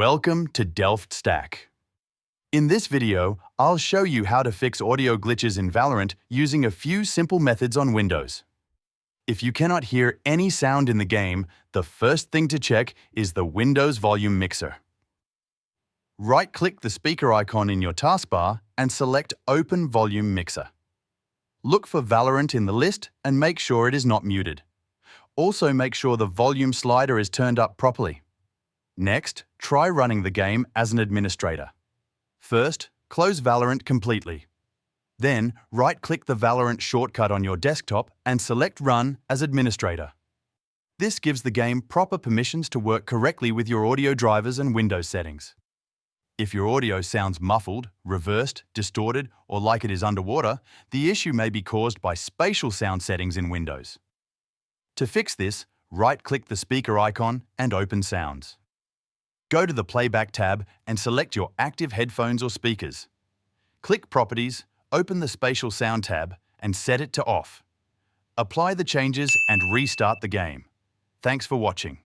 Welcome to Delft Stack. In this video, I'll show you how to fix audio glitches in Valorant using a few simple methods on Windows. If you cannot hear any sound in the game, the first thing to check is the Windows volume mixer. Right-click the speaker icon in your taskbar and select Open Volume Mixer. Look for Valorant in the list and make sure it is not muted. Also make sure the volume slider is turned up properly. Next, try running the game as an administrator. First, close Valorant completely. Then, right-click the Valorant shortcut on your desktop and select Run as administrator. This gives the game proper permissions to work correctly with your audio drivers and Windows settings. If your audio sounds muffled, reversed, distorted, or like it is underwater, the issue may be caused by Spatial Sound settings in Windows. To fix this, right-click the speaker icon and open Sounds. Go to the Playback tab and select your active headphones or speakers. Click Properties, open the Spatial Sound tab and set it to Off. Apply the changes and restart the game. Thanks for watching.